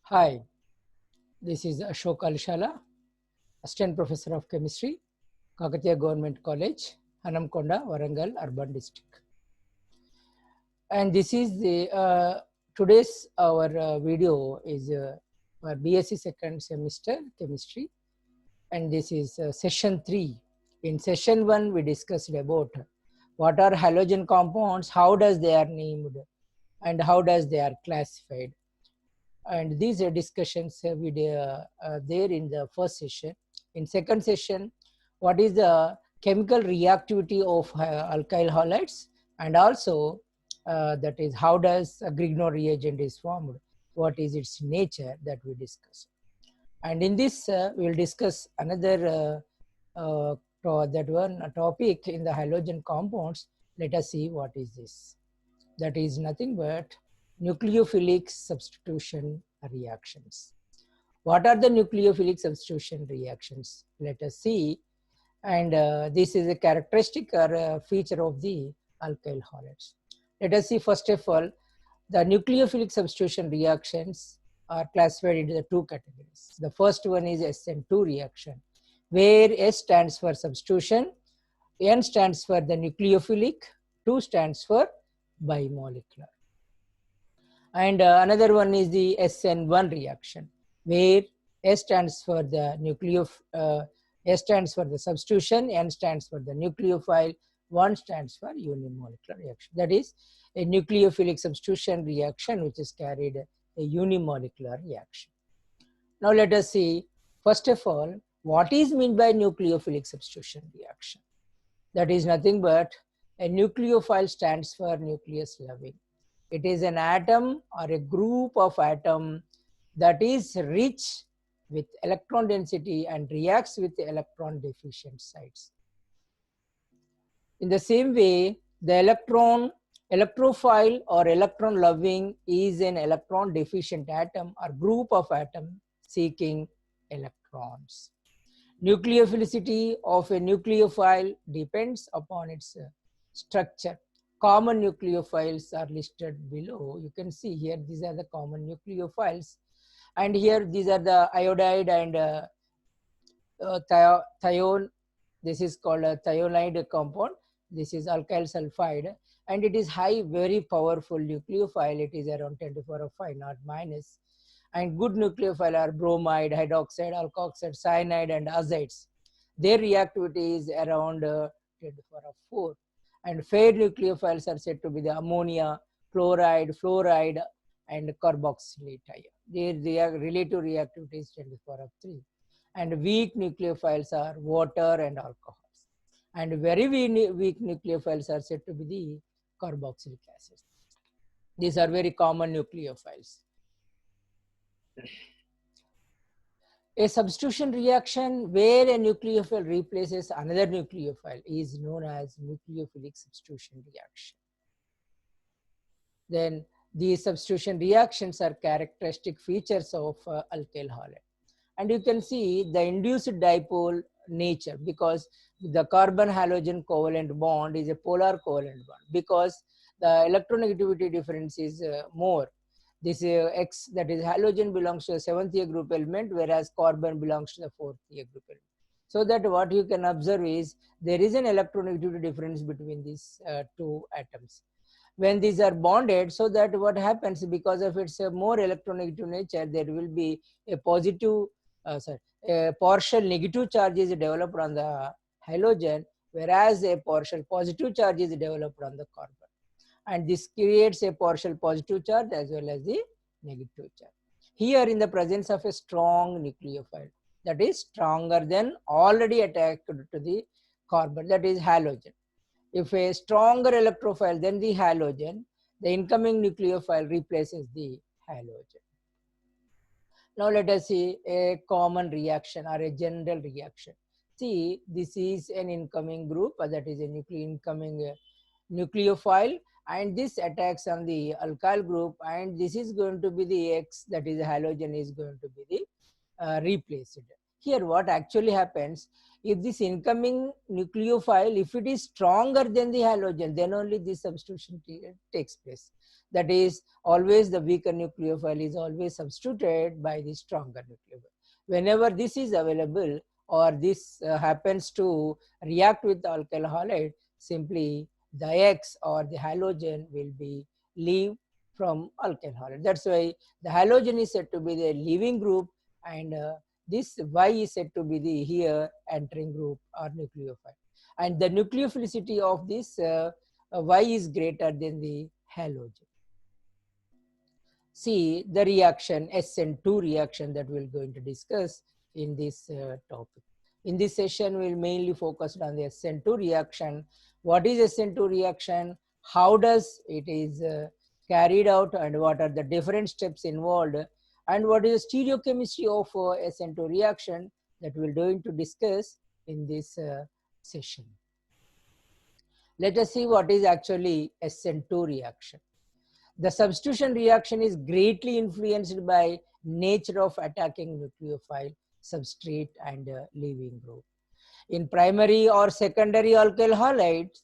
Hi, this is Ashok Alishala, Assistant Professor of Chemistry, Kakatiya Government College, Hanamkonda, Warangal Urban District. And this is the today's our video is for BSc second semester chemistry, and this is session 3. In session 1, we discussed about what are halogen compounds, how does they are named, and how does they are classified. And these discussions we there in the first session. In second session, what is the chemical reactivity of alkyl halides, and also that is how does a Grignard reagent is formed, what is its nature, that we discuss. And in this we will discuss another that one topic in the halogen compounds. Let us see what is this. That is nothing but nucleophilic substitution reactions. What are the nucleophilic substitution reactions? Let us see. And this is a characteristic or a feature of the alkyl halides. Let us see first of all, the nucleophilic substitution reactions are classified into the two categories. The first one is SN2 reaction, where S stands for substitution, N stands for the nucleophilic, 2 stands for bimolecular. And another one is the SN1 reaction, where S stands for the S stands for the substitution, N stands for the nucleophile, 1 stands for unimolecular reaction. That is a nucleophilic substitution reaction which is carried a unimolecular reaction. Now let us see, first of all, what is meant by nucleophilic substitution reaction. That is nothing but a nucleophile stands for nucleus loving. It is an atom or a group of atom that is rich with electron density and reacts with the electron deficient sites. In the same way, the electrophile or electron loving is an electron deficient atom or group of atom seeking electrons. Nucleophilicity of a nucleophile depends upon its structure. Common nucleophiles are listed below. You can see here, these are the common nucleophiles. And here, these are the iodide and thione. This is called a thionide compound. This is alkyl sulfide. And it is high, very powerful nucleophile. It is around 10 to the power of 5, not minus. And good nucleophile are bromide, hydroxide, alkoxide, cyanide, and azides. Their reactivity is around 10 to the power of 4. And fair nucleophiles are said to be the ammonia, chloride, fluoride, and carboxylate ion. Their relative reactivity is 10 to the power of 3. And weak nucleophiles are water and alcohols. And very weak nucleophiles are said to be the carboxylic acids. These are very common nucleophiles. A substitution reaction where a nucleophile replaces another nucleophile is known as nucleophilic substitution reaction. Then these substitution reactions are characteristic features of alkyl halide. And you can see the induced dipole nature, because the carbon halogen covalent bond is a polar covalent bond, because the electronegativity difference is more. This X, that is halogen, belongs to the 7th year group element, whereas carbon belongs to the 4th year group element. So that what you can observe is there is an electronegativity difference between these two atoms when these are bonded. So that what happens, because of its more electronegative nature, there will be a positive a partial negative charge is developed on the halogen, whereas a partial positive charge is developed on the carbon. And this creates a partial positive charge as well as the negative charge. Here, in the presence of a strong nucleophile, that is stronger than already attached to the carbon, that is halogen. If a stronger electrophile than the halogen, the incoming nucleophile replaces the halogen. Now let us see a common reaction or a general reaction. See, this is an incoming group, that is a incoming nucleophile, and this attacks on the alkyl group, and this is going to be the X, that is halogen, is going to be the replaced. Here what actually happens, if this incoming nucleophile, if it is stronger than the halogen, then only this substitution takes place. That is, always the weaker nucleophile is always substituted by the stronger nucleophile. Whenever this is available or this happens to react with the alkyl halide, simply the X or the halogen will be leave from alkyl halide. That's why the halogen is said to be the leaving group, and this Y is said to be the here entering group or nucleophile. And the nucleophilicity of this Y is greater than the halogen. See the reaction, SN2 reaction, that we're going to discuss in this topic. In this session, we'll mainly focus on the SN2 reaction. What is SN2 reaction? How does it is carried out, and what are the different steps involved, and what is the stereochemistry of SN2 reaction, that we're going to discuss in this session. Let us see what is actually SN2 reaction. The substitution reaction is greatly influenced by nature of attacking nucleophile, substrate, and leaving group. In primary or secondary alkyl halides,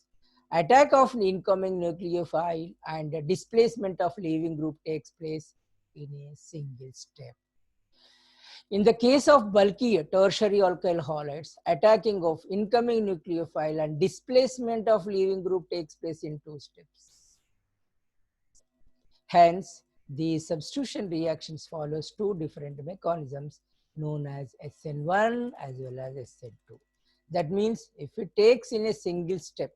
attack of incoming nucleophile and displacement of leaving group takes place in a single step. In the case of bulky tertiary alkyl halides, attacking of incoming nucleophile and displacement of leaving group takes place in 2 steps. Hence, the substitution reactions follows 2 different mechanisms known as SN1 as well as SN2. That means if it takes in a single step,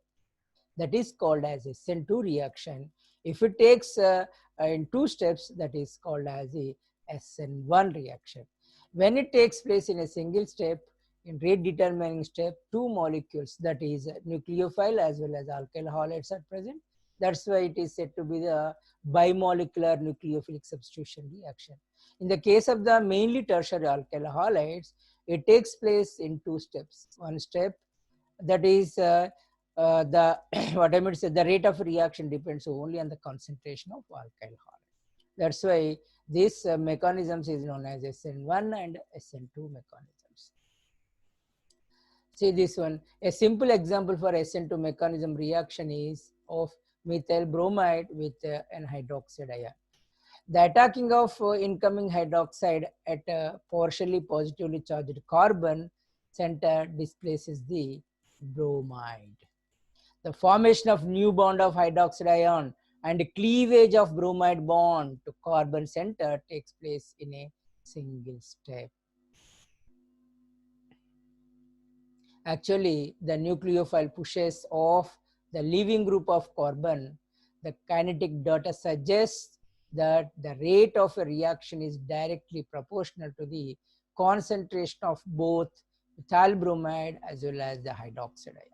that is called as SN2 reaction. If it takes in 2 steps, that is called as a SN1 reaction. When it takes place in a single step, in rate determining step, 2 molecules, that is nucleophile as well as alkyl halides, are present. That's why it is said to be the bimolecular nucleophilic substitution reaction. In the case of the mainly tertiary alkyl halides, it takes place in 2 steps. One step, that is the what I mean to say, the rate of reaction depends only on the concentration of alkyl halide. That's why this mechanisms is known as SN1 and SN2 mechanisms. See this one. A simple example for SN2 mechanism reaction is of methyl bromide with an hydroxide ion. The attacking of incoming hydroxide at a partially positively charged carbon center displaces the bromide. The formation of new bond of hydroxide ion and cleavage of bromide bond to carbon center takes place in a single step. Actually, the nucleophile pushes off the leaving group of carbon. The kinetic data suggests that the rate of a reaction is directly proportional to the concentration of both methyl bromide as well as the hydroxide ion.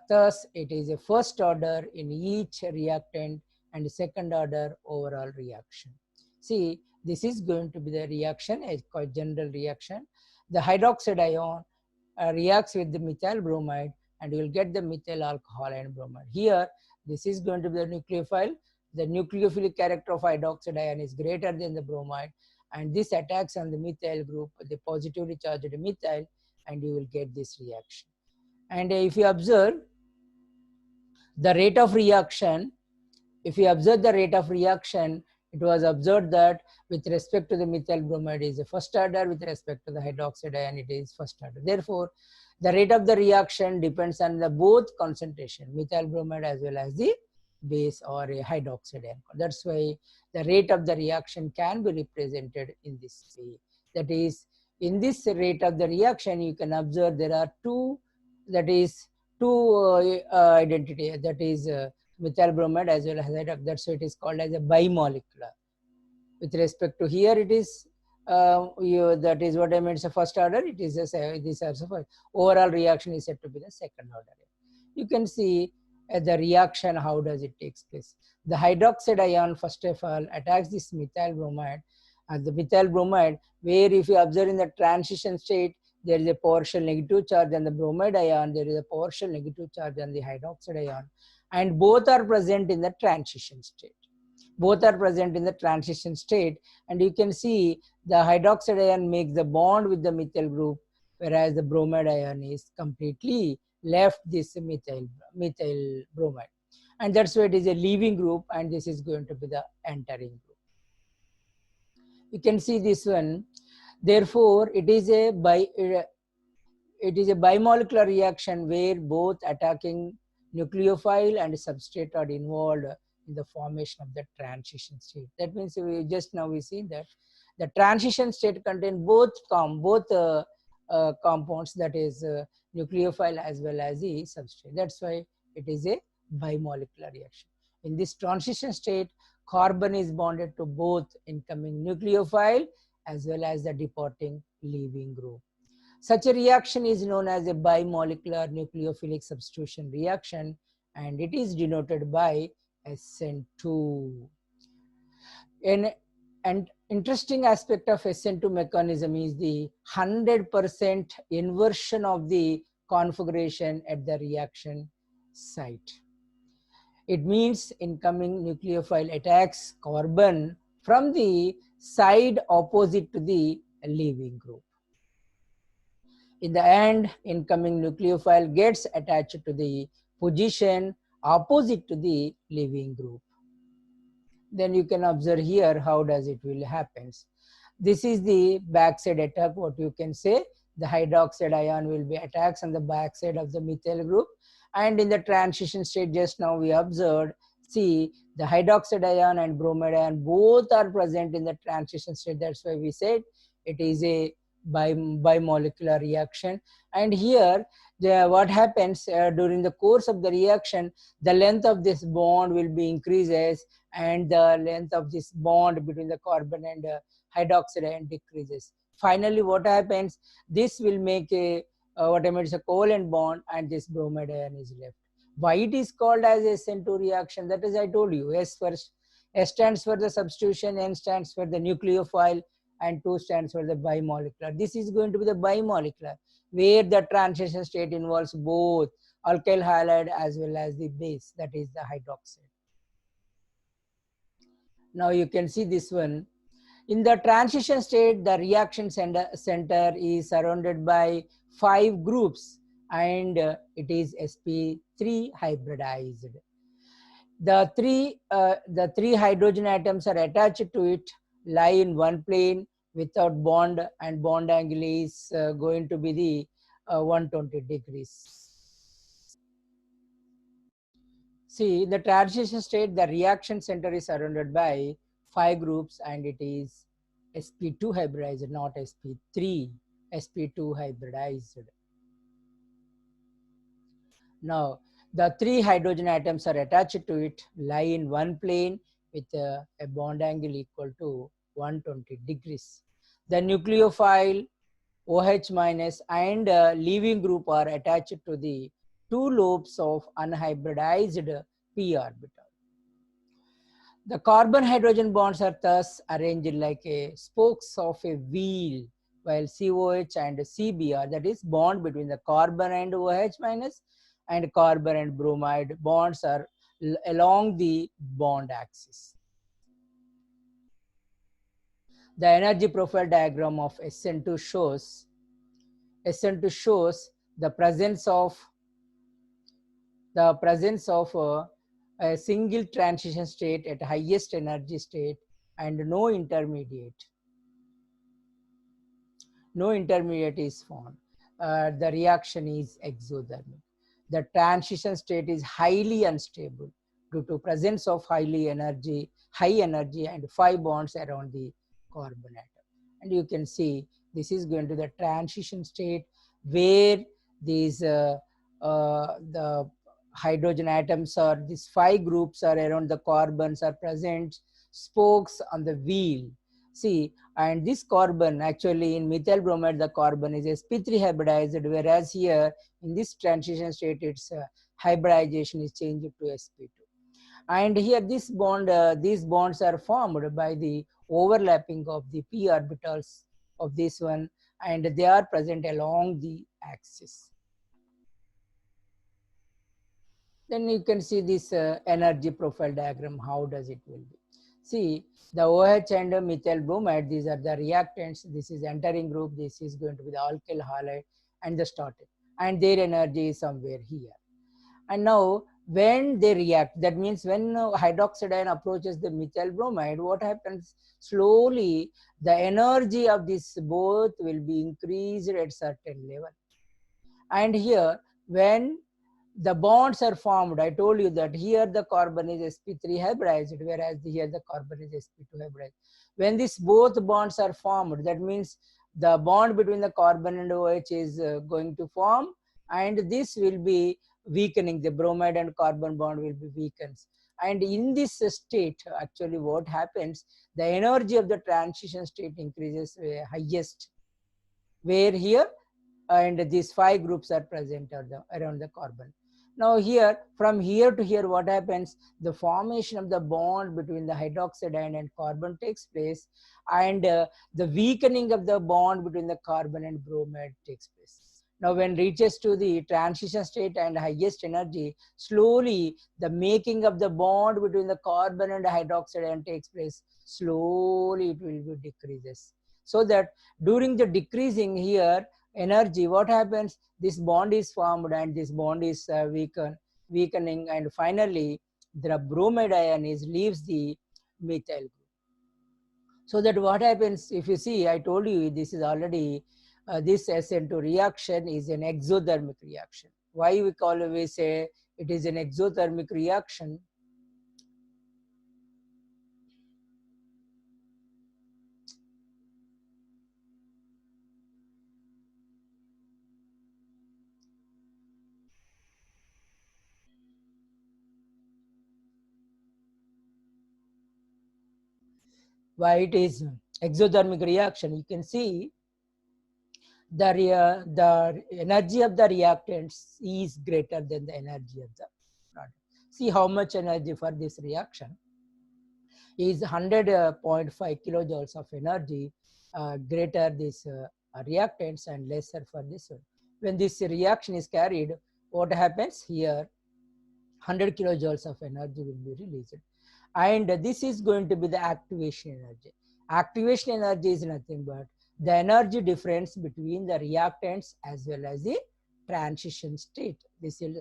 Thus, it is a first order in each reactant and second order overall reaction. See, this is going to be the reaction, a general reaction. The hydroxide ion reacts with the methyl bromide, and you will get the methyl alcohol and bromide. Here, this is going to be the nucleophile. The nucleophilic character of hydroxide ion is greater than the bromide, and this attacks on the methyl group, the positively charged methyl, and you will get this reaction. And if you observe the rate of reaction, it was observed that with respect to the methyl bromide is a first order, with respect to the hydroxide ion it is first order. Therefore, the rate of the reaction depends on the both concentration, methyl bromide as well as the base or a hydroxide ion. That's why the rate of the reaction can be represented in this way. That is, in this rate of the reaction, you can observe there are two identity, that is methyl bromide as well as hydroxide. That's why it is called as a bimolecular. With respect to here, it is that is what I meant, the first order. It is this also for overall reaction is said to be the second order. You can see the reaction, how does it takes place. The hydroxide ion first of all attacks this methyl bromide, and the methyl bromide, where if you observe in the transition state, there is a partial negative charge on the bromide ion, there is a partial negative charge on the hydroxide ion, and both are present in the transition state. Both are present in the transition state, and you can see the hydroxide ion makes the bond with the methyl group, whereas the bromide ion is completely left this methyl bromide, and that's why it is a leaving group, and this is going to be the entering group. You can see this one. Therefore, it is a bimolecular reaction where both attacking nucleophile and substrate are involved in the formation of the transition state. That means we just now we see that the transition state contain both compounds, that is nucleophile as well as the substrate. That's why it is a bimolecular reaction. In this transition state, carbon is bonded to both incoming nucleophile as well as the departing leaving group. Such a reaction is known as a bimolecular nucleophilic substitution reaction, and it is denoted by SN2. An interesting aspect of SN2 mechanism is the 100% inversion of the configuration at the reaction site. It means incoming nucleophile attacks carbon from the side opposite to the leaving group. In the end, incoming nucleophile gets attached to the position opposite to the leaving group. Then you can observe here how does it will happens. This is the backside attack. What you can say, the hydroxide ion will be attacks on the backside of the methyl group, and in the transition state just now we observed, see the hydroxide ion and bromide ion both are present in the transition state. That's why we said it is a bimolecular reaction. And here what happens during the course of the reaction, the length of this bond will be increases, and the length of this bond between the carbon and hydroxide ion decreases. Finally, what happens, this will make a what I mean is a covalent bond, and this bromide ion is left. Why it is called as SN2 reaction? That is, I told you, S stands for the substitution, N stands for the nucleophile, and 2 stands for the bimolecular. This is going to be the bimolecular, where the transition state involves both alkyl halide as well as the base, that is the hydroxide. Now you can see this one. In the transition state, the reaction center is surrounded by 5 groups, and it is sp3 hybridized. The three hydrogen atoms are attached to it, lie in one plane without bond, and bond angle is going to be the 120 degrees. See, the transition state, the reaction center is surrounded by 5 groups, and it is sp2 hybridized, not sp3, sp2 hybridized. Now, the 3 hydrogen atoms are attached to it, lie in one plane with a bond angle equal to 120 degrees. The nucleophile OH minus and leaving group are attached to the 2 lobes of unhybridized p orbital. The carbon-hydrogen bonds are thus arranged like a spokes of a wheel, while COH and CBr, that is bond between the carbon and OH minus, and carbon and bromide bonds are along the bond axis. The energy profile diagram of SN2 shows the presence of a single transition state at highest energy state, and no intermediate is found. The reaction is exothermic. The transition state is highly unstable due to presence of high energy and 5 bonds around the carbon atom. And you can see this is going to the transition state where these the hydrogen atoms, or these 5 groups are around the carbons, are present spokes on the wheel. See, and this carbon, actually in methyl bromide the carbon is sp3 hybridized, whereas here in this transition state its hybridization is changed to sp2. And here this bond, these bonds are formed by the overlapping of the p orbitals of this one, and they are present along the axis. Then you can see this energy profile diagram, how does it will be. See, the OH and methyl bromide, these are the reactants. This is entering group. This is going to be the alkyl halide and the starting. And their energy is somewhere here. And now, when they react, that means when hydroxide ion approaches the methyl bromide, what happens? Slowly, the energy of this both will be increased at certain level. And here, when the bonds are formed, I told you that here the carbon is sp3 hybridized, whereas here the carbon is sp2 hybridized. When these both bonds are formed, that means the bond between the carbon and OH is going to form, and this will be weakening. The bromide and carbon bond will be weakened. And in this state, actually what happens, the energy of the transition state increases highest, where here and these 5 groups are present around the carbon. Now here, from here to here, what happens? The formation of the bond between the hydroxide ion and carbon takes place, and the weakening of the bond between the carbon and bromide takes place. Now when reaches to the transition state and highest energy, slowly the making of the bond between the carbon and the hydroxide ion takes place. Slowly it will be decreases. So that during the decreasing here, energy, what happens? This bond is formed and this bond is weakening, and finally the bromide ion leaves the methyl group. So that what happens, if you see, I told you this is already this SN2 reaction is an exothermic reaction. Why we always say it is an exothermic reaction? Why it is exothermic reaction? You can see the energy of the reactants is greater than the energy of the product. See how much energy for this reaction is 100.5 kilojoules of energy, greater this reactants and lesser for this one. When this reaction is carried, what happens here? 100 kilojoules of energy will be released. And this is going to be the activation energy. Activation energy is nothing but the energy difference between the reactants as well as the transition state. This is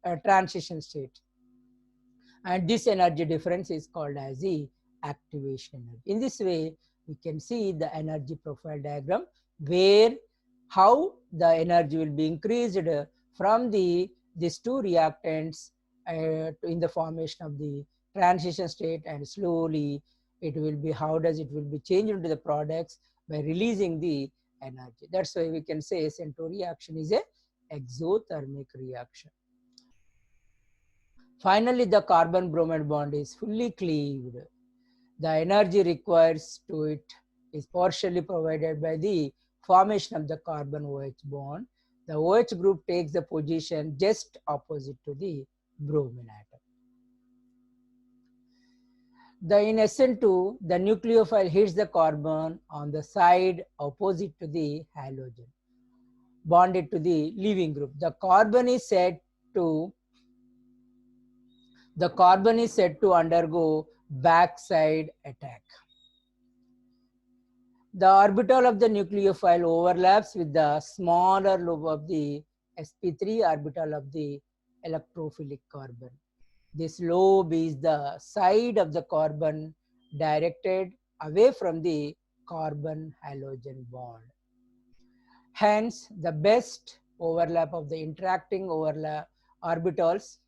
a transition state. And this energy difference is called as the activation energy. In this way, we can see the energy profile diagram where how the energy will be increased from these 2 reactants in the formation of the transition state, and slowly it will be how does it will be changed into the products by releasing the energy. That's why we can say SN2 reaction is a exothermic reaction. Finally, the carbon bromide bond is fully cleaved. The energy required to it is partially provided by the formation of the carbon OH bond. The OH group takes the position just opposite to the bromine atom. In SN2, the nucleophile hits the carbon on the side opposite to the halogen, bonded to the leaving group. The carbon is said to undergo backside attack. The orbital of the nucleophile overlaps with the smaller lobe of the sp3 orbital of the electrophilic carbon. This lobe is the side of the carbon directed away from the carbon halogen bond. Hence, the best overlap of the interacting orbitals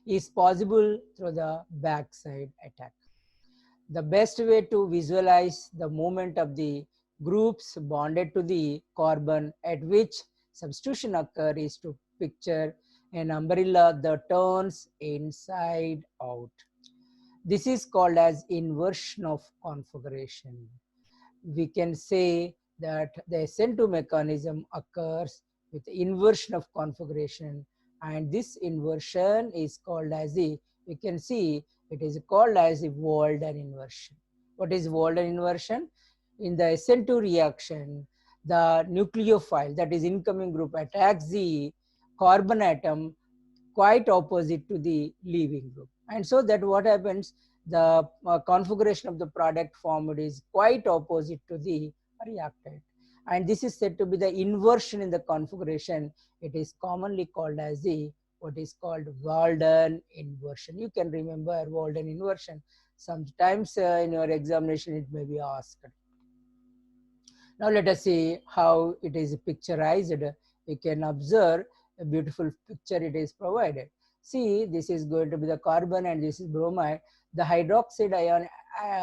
is possible through the backside attack. The best way to visualize the movement of the groups bonded to the carbon at which substitution occurs is to picture an umbrella that turns inside out. This is called as inversion of configuration. We can say that the SN2 mechanism occurs with inversion of configuration, and this inversion is called as we can see it is called as the Walden inversion. What is Walden inversion? In the SN2 reaction, the nucleophile, that is incoming group, attacks the carbon atom quite opposite to the leaving group. And so that what happens, the configuration of the product formed is quite opposite to the reactant. And this is said to be the inversion in the configuration. It is commonly called as the what is called Walden inversion. You can remember Walden inversion. Sometimes in your examination it may be asked. Now let us see how it is picturized. You can observe a beautiful picture it is provided. See, this is going to be the carbon and this is bromide. The hydroxide ion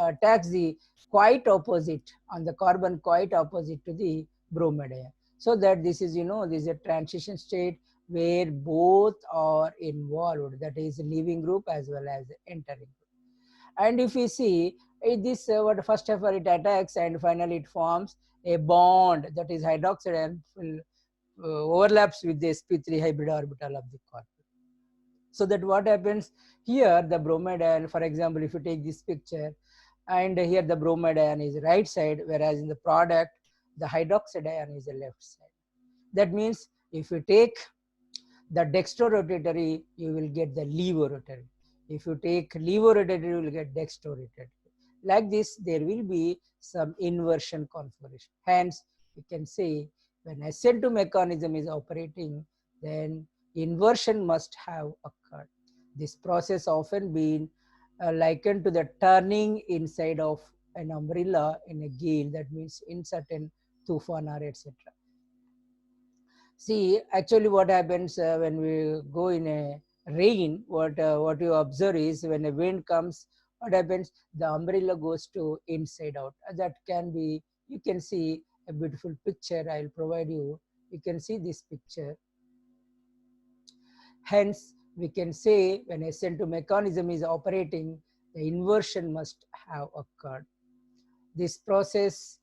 attacks the quite opposite on the carbon, quite opposite to the bromide ion. So that this is, this is a transition state where both are involved, that is leaving group as well as entering group. And if we see this, what first of all it attacks and finally it forms a bond, that is hydroxide ion overlaps with the sp3 hybrid orbital of the carbon. So that what happens here, the bromide ion, for example, if you take this picture, and here the bromide ion is right side, whereas in the product, the hydroxide ion is the left side. That means if you take the dextrorotatory, you will get the levorotatory. If you take levorotatory, you will get dextrorotatory. Like this, there will be some inversion configuration. Hence, you can say when SN2 mechanism is operating, then inversion must have occurred. This process often been likened to the turning inside of an umbrella in a gale, that means in certain tufan or etc. See, actually what happens when we go in a rain, what you observe is when a wind comes, what happens? The umbrella goes to inside out. That can be, you can see a beautiful picture. I'll provide you. You can see this picture. Hence, we can say when SN2 mechanism is operating, the inversion must have occurred. This process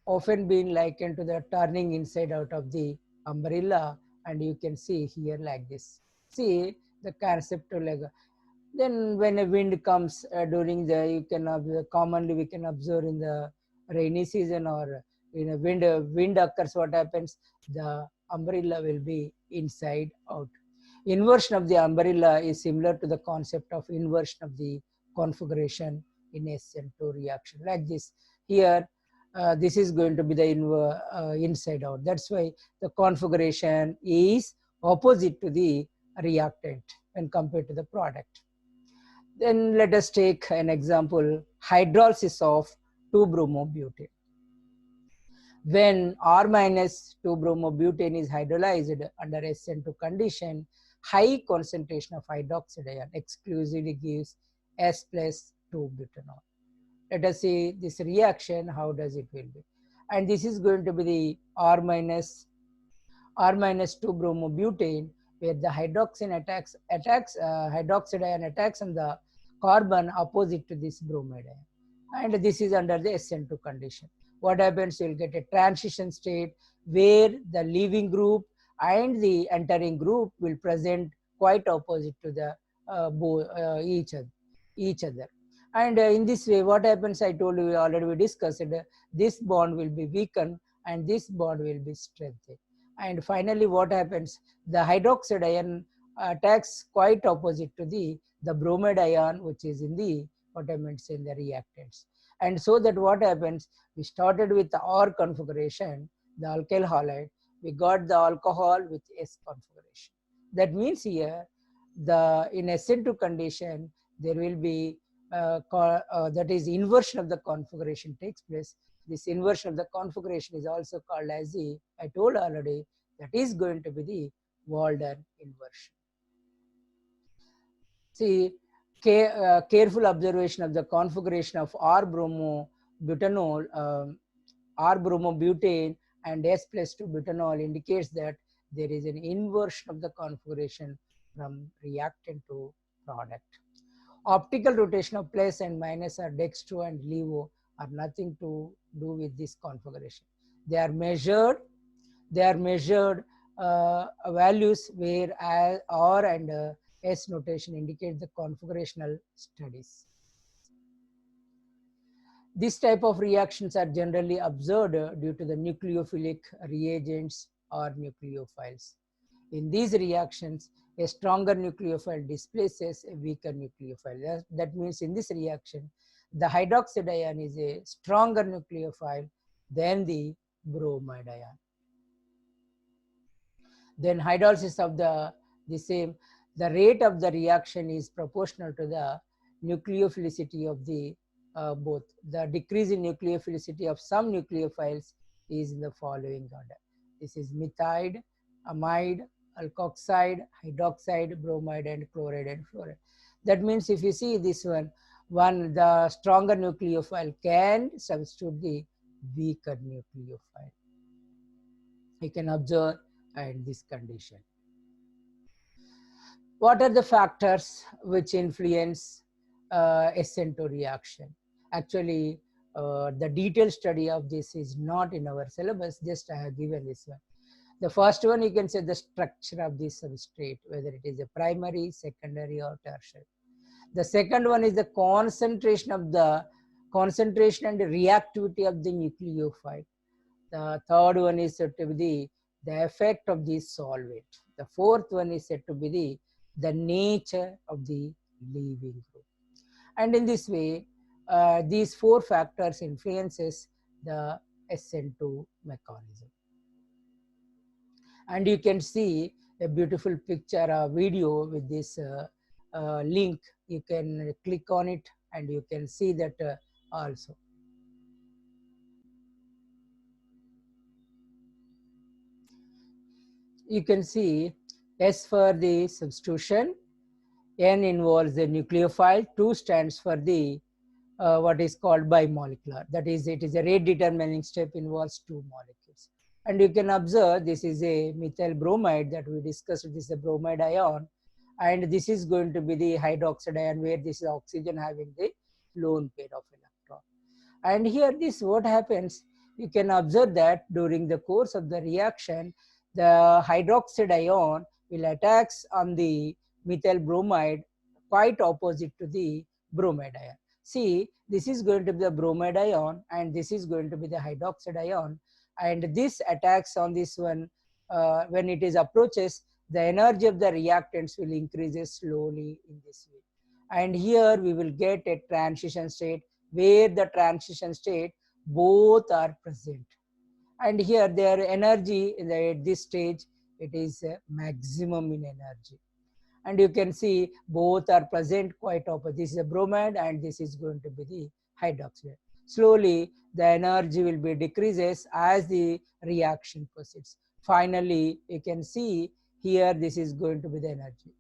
often been likened to the turning inside out of the umbrella, and you can see here like this. See the concept of like, then when a wind comes during the, you can observe, commonly we can observe in the rainy season or in a wind occurs, what happens? The umbrella will be inside out. Inversion of the umbrella is similar to the concept of inversion of the configuration in SN2 reaction. Like this, here this is going to be the inside out. That's why the configuration is opposite to the reactant when compared to the product. Then let us take an example, hydrolysis of 2-bromobutane. When R minus 2-bromobutane is hydrolyzed under SN2 condition, high concentration of hydroxide ion exclusively gives S plus 2-butanol. Let us see this reaction, how does it will be. And this is going to be the R minus 2-bromobutane, where the hydroxide ion attacks on the carbon opposite to this bromide ion. And this is under the SN2 condition. What happens? You'll get a transition state where the leaving group and the entering group will present quite opposite to the each other. And in this way, what happens? I told you already, we discussed it. This bond will be weakened and this bond will be strengthened. And finally, what happens? The hydroxide ion attacks quite opposite to the bromide ion, which is in the, what I meant, in the reactants. And so that what happens? We started with the R configuration, the alkyl halide. We got the alcohol with S configuration. That means here, in SN2 condition, there will be that is inversion of the configuration takes place. This inversion of the configuration is also called as the, I told already, that is going to be the Walden inversion. See, careful observation of the configuration of R-bromobutanol, R-bromobutane and S plus 2 butanol indicates that there is an inversion of the configuration from reactant to product. Optical rotation of plus and minus or dextro and levo are nothing to do with this configuration. They are measured values where R and S notation indicate the configurational studies. This type of reactions are generally observed due to the nucleophilic reagents or nucleophiles. In these reactions, a stronger nucleophile displaces a weaker nucleophile. That means in this reaction, the hydroxide ion is a stronger nucleophile than the bromide ion. Then hydrolysis of the same, the rate of the reaction is proportional to the nucleophilicity of the both. The decrease in nucleophilicity of some nucleophiles is in the following order. This is methide, amide, alkoxide, hydroxide, bromide, and chloride and fluoride. That means if you see this one, the stronger nucleophile can substitute the weaker nucleophile. You can observe in this condition. What are the factors which influence SN2 reaction? Actually, the detailed study of this is not in our syllabus, just I have given this one. The first one, you can say the structure of the substrate, whether it is a primary, secondary, or tertiary. The second one is the concentration and the reactivity of the nucleophile. The third one is said to be the effect of the solvent. The fourth one is said to be the nature of the leaving group. And in this way, these four factors influences the SN2 mechanism. And you can see a beautiful picture, a video with this link. You can click on it and you can see that also. You can see S for the substitution, N involves the nucleophile, 2 stands for the what is called bimolecular. That is, it is a rate determining step, involves 2 molecules. And you can observe this is a methyl bromide that we discussed. This is a bromide ion, and this is going to be the hydroxide ion, where this is oxygen having the lone pair of electron. And here this what happens, you can observe that during the course of the reaction, the hydroxide ion will attack on the methyl bromide quite opposite to the bromide ion. See, this is going to be the bromide ion and this is going to be the hydroxide ion, and this attacks on this one. When it is approaches, the energy of the reactants will increase slowly in this way. And here we will get a transition state where the transition state both are present. And here their energy at this stage, it is maximum in energy. And you can see both are present quite opposite. This is a bromide and this is going to be the hydroxide. Slowly the energy will be decreases as the reaction proceeds. Finally, you can see here this is going to be the energy.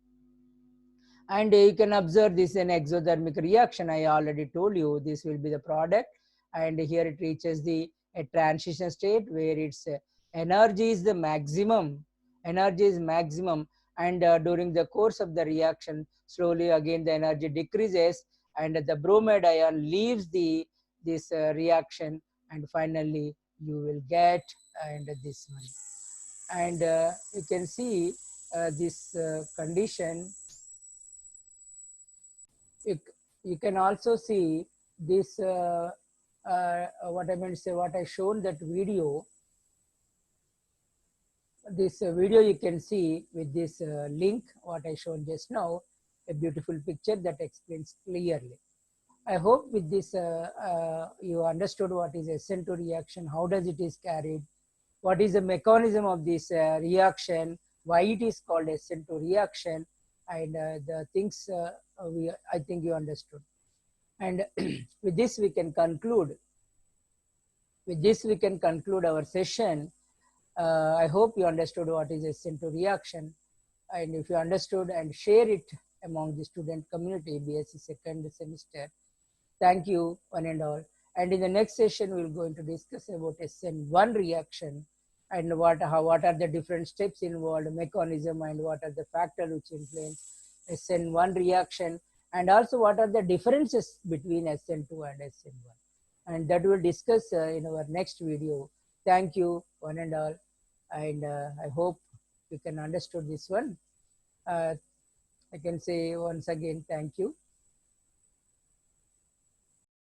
And you can observe this is an exothermic reaction. I already told you this will be the product, and here it reaches a transition state where its energy is the maximum. Energy is maximum, and during the course of the reaction, slowly again the energy decreases, and the bromide ion leaves this reaction, and finally you will get this one. And you can see this condition. You can also see this what I meant to say, what I shown that video. This video you can see with this link what I shown just now, a beautiful picture that explains clearly. I hope with this you understood what is SN2 reaction, how does it is carried, what is the mechanism of this reaction, why it is called SN2 reaction, and the things I think you understood. And with this we can conclude. With this we can conclude our session. I hope you understood what is SN2 reaction, and if you understood, and share it among the student community, BSc second semester. Thank you one and all. And in the next session, we're going to discuss about SN1 reaction and what are the different steps involved, mechanism, and what are the factors which influence SN1 reaction, and also what are the differences between SN2 and SN1. And that we'll discuss in our next video. Thank you one and all. And I hope you can understood this one. I can say once again, thank you.